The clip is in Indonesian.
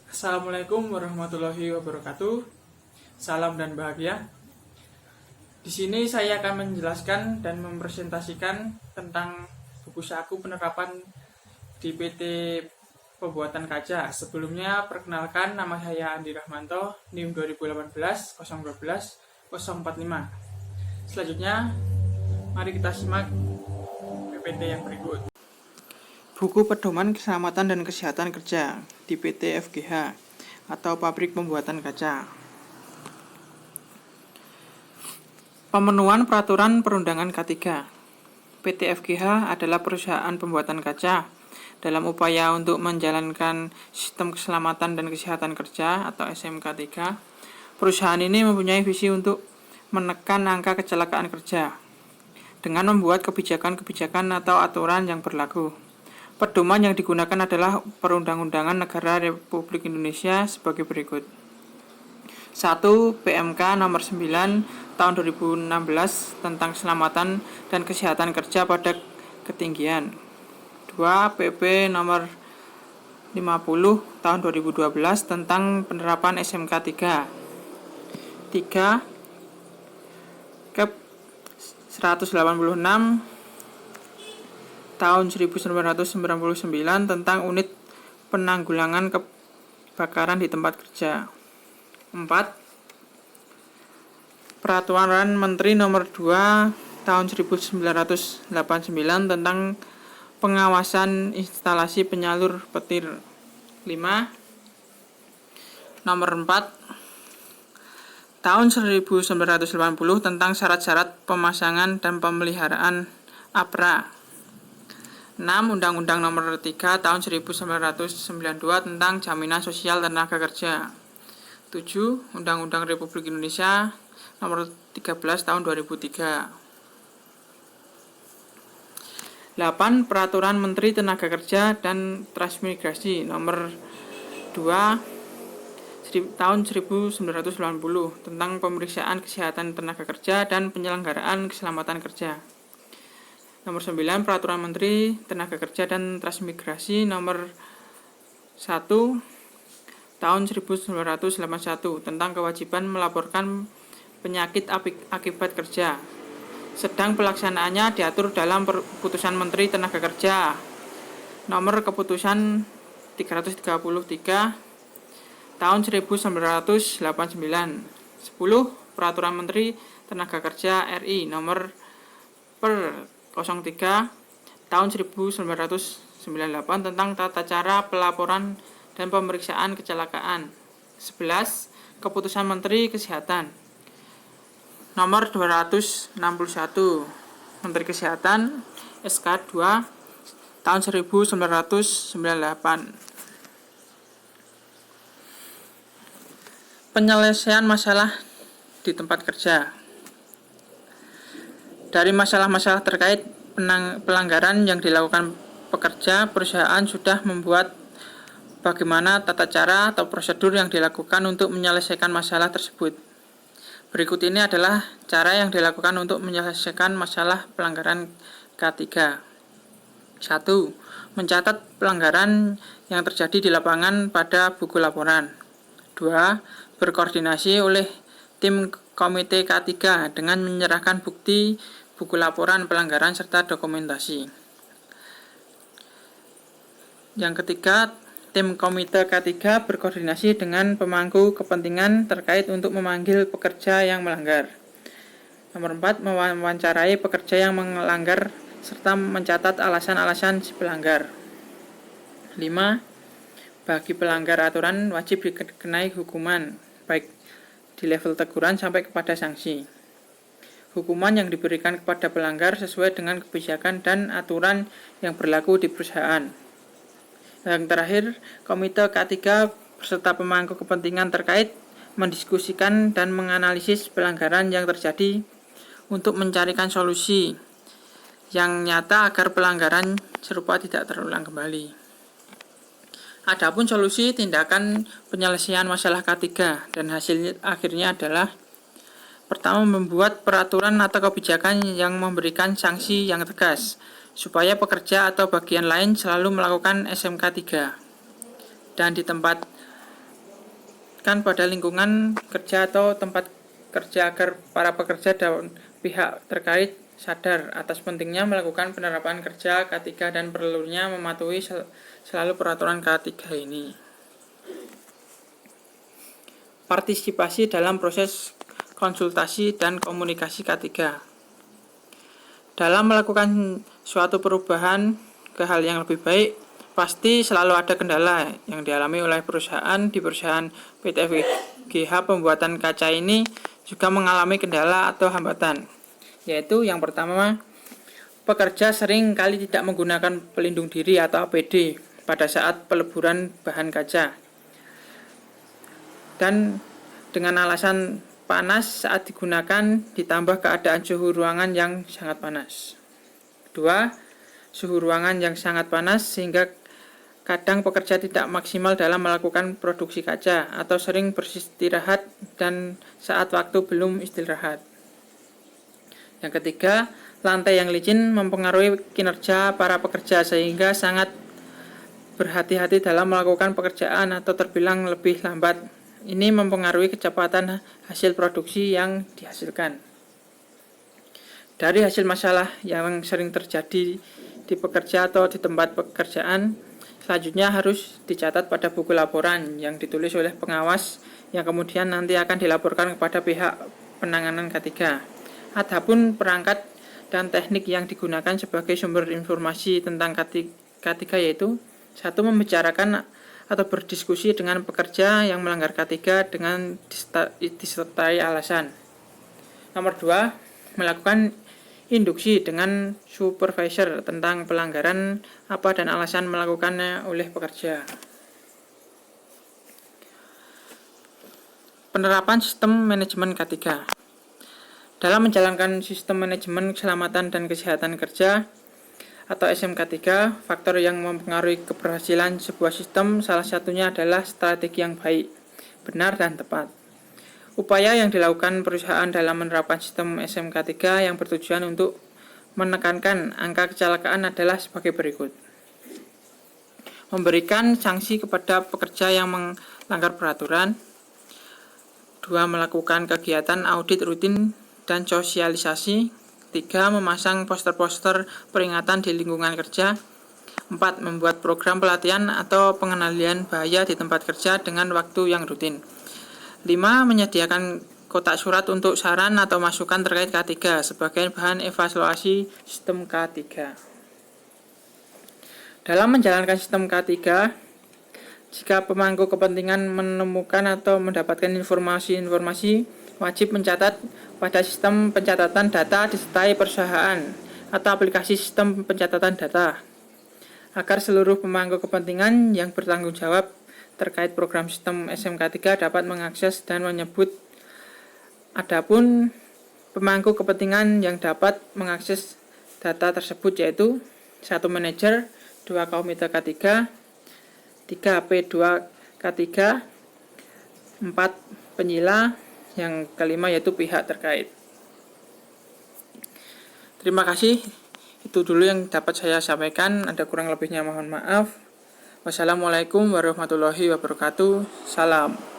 Assalamualaikum warahmatullahi wabarakatuh. Salam dan bahagia. Di sini saya akan menjelaskan dan mempresentasikan tentang buku saku penerapan di PT Pembuatan Kaca. Sebelumnya perkenalkan, nama saya Andi Rahmanto, NIM 2018 012 045. Selanjutnya, mari kita simak PPT yang berikut. Buku Pedoman Keselamatan dan Kesehatan Kerja di PT FGH atau Pabrik Pembuatan Kaca. Pemenuhan Peraturan Perundangan K3. PT FGH adalah perusahaan pembuatan kaca. Dalam upaya untuk menjalankan Sistem Keselamatan dan Kesehatan Kerja atau SMK3, perusahaan ini mempunyai visi untuk menekan angka kecelakaan kerja dengan membuat kebijakan-kebijakan atau aturan yang berlaku. Pedoman yang digunakan adalah Perundang-undangan Negara Republik Indonesia sebagai berikut. 1. PMK nomor 9 tahun 2016 tentang keselamatan dan kesehatan kerja pada ketinggian. 2. PP nomor 50 tahun 2012 tentang penerapan SMK 3. 3. Kep 186 tahun 1999 tentang unit penanggulangan kebakaran di tempat kerja. 4. Peraturan Menteri Nomor 2 tahun 1989 tentang pengawasan instalasi penyalur petir. 5. Nomor 4 tahun 1980 tentang syarat-syarat pemasangan dan pemeliharaan APRA. 6. Undang-Undang Nomor 3 Tahun 1992 tentang Jaminan Sosial Tenaga Kerja. 7. Undang-Undang Republik Indonesia Nomor 13 Tahun 2003. 8. Peraturan Menteri Tenaga Kerja dan Transmigrasi Nomor 2 Tahun 1990 tentang pemeriksaan kesehatan tenaga kerja dan penyelenggaraan keselamatan kerja. Nomor 9. Peraturan Menteri Tenaga Kerja dan Transmigrasi Nomor 1 Tahun 1981 tentang kewajiban melaporkan penyakit akibat kerja. Sedang pelaksanaannya diatur dalam Keputusan Menteri Tenaga Kerja Nomor Keputusan 333 Tahun 1989. 10. Peraturan Menteri Tenaga Kerja RI Nomor per 03 tahun 1998 tentang tata cara pelaporan dan pemeriksaan kecelakaan. 11. Keputusan Menteri Kesehatan Nomor 261 Menteri Kesehatan SK 2 tahun 1998. Penyelesaian masalah di tempat kerja. Dari masalah-masalah terkait pelanggaran yang dilakukan pekerja, perusahaan sudah membuat bagaimana tata cara atau prosedur yang dilakukan untuk menyelesaikan masalah tersebut. Berikut ini adalah cara yang dilakukan untuk menyelesaikan masalah pelanggaran K3. 1. Mencatat pelanggaran yang terjadi di lapangan pada buku laporan. 2. Berkoordinasi oleh tim Komite K3 dengan menyerahkan bukti buku laporan pelanggaran serta dokumentasi. Yang ketiga, tim Komite K3 berkoordinasi dengan pemangku kepentingan terkait untuk memanggil pekerja yang melanggar. Nomor 4, mewawancarai pekerja yang melanggar serta mencatat alasan-alasan si pelanggar. 5. Bagi pelanggar aturan wajib dikenai hukuman, baik di level teguran sampai kepada sanksi. Hukuman yang diberikan kepada pelanggar sesuai dengan kebijakan dan aturan yang berlaku di perusahaan. Yang terakhir, Komite K3 beserta pemangku kepentingan terkait mendiskusikan dan menganalisis pelanggaran yang terjadi untuk mencarikan solusi yang nyata agar pelanggaran serupa tidak terulang kembali. Adapun solusi tindakan penyelesaian masalah K3 dan hasil akhirnya adalah: pertama, membuat peraturan atau kebijakan yang memberikan sanksi yang tegas supaya pekerja atau bagian lain selalu melakukan SMK 3 dan di tempat kan pada lingkungan kerja atau tempat kerja agar para pekerja dan pihak terkait sadar atas pentingnya melakukan penerapan kerja K3 dan perlunya mematuhi selalu peraturan K3 ini. Partisipasi dalam proses konsultasi dan komunikasi K3. Dalam melakukan suatu perubahan ke hal yang lebih baik, pasti selalu ada kendala yang dialami oleh perusahaan. Di perusahaan PT FGH pembuatan kaca ini juga mengalami kendala atau hambatan, yaitu yang pertama, pekerja sering kali tidak menggunakan pelindung diri atau APD pada saat peleburan bahan kaca, dan dengan alasan panas saat digunakan ditambah keadaan suhu ruangan yang sangat panas. Kedua, suhu ruangan yang sangat panas sehingga kadang pekerja tidak maksimal dalam melakukan produksi kaca atau sering beristirahat dan saat waktu belum istirahat. Yang ketiga, lantai yang licin mempengaruhi kinerja para pekerja sehingga sangat berhati-hati dalam melakukan pekerjaan atau terbilang lebih lambat. Ini mempengaruhi kecepatan hasil produksi yang dihasilkan. Dari hasil masalah yang sering terjadi di pekerja atau di tempat pekerjaan, selanjutnya harus dicatat pada buku laporan yang ditulis oleh pengawas yang kemudian nanti akan dilaporkan kepada pihak penanganan K3. Adapun perangkat dan teknik yang digunakan sebagai sumber informasi tentang K3 yaitu: 1. Membicarakan atau berdiskusi dengan pekerja yang melanggar K3 dengan disertai alasan. Nomor 2, melakukan induksi dengan supervisor tentang pelanggaran apa dan alasan melakukannya oleh pekerja. Penerapan sistem manajemen K3. Dalam menjalankan sistem manajemen keselamatan dan kesehatan kerja atau SMK3, faktor yang mempengaruhi keberhasilan sebuah sistem salah satunya adalah strategi yang baik, benar, dan tepat. Upaya yang dilakukan perusahaan dalam menerapkan sistem SMK3 yang bertujuan untuk menekankan angka kecelakaan adalah sebagai berikut. Memberikan sanksi kepada pekerja yang melanggar peraturan. 2. Melakukan kegiatan audit rutin dan sosialisasi. 3. Memasang poster-poster peringatan di lingkungan kerja. 4. Membuat program pelatihan atau pengendalian bahaya di tempat kerja dengan waktu yang rutin. 5. Menyediakan kotak surat untuk saran atau masukan terkait K3 sebagai bahan evaluasi sistem K3. Dalam menjalankan sistem K3, jika pemangku kepentingan menemukan atau mendapatkan informasi wajib mencatat pada sistem pencatatan data disertai perusahaan atau aplikasi sistem pencatatan data, agar seluruh pemangku kepentingan yang bertanggung jawab terkait program sistem SMK3 dapat mengakses dan menyebut. Adapun pemangku kepentingan yang dapat mengakses data tersebut yaitu: 1. Manajer, 2. Komite K3, 3. P2 K3, 4. Penyila, yang kelima yaitu pihak terkait. Terima kasih. Itu dulu yang dapat saya sampaikan. Ada kurang lebihnya mohon maaf. Wassalamualaikum warahmatullahi wabarakatuh. Salam.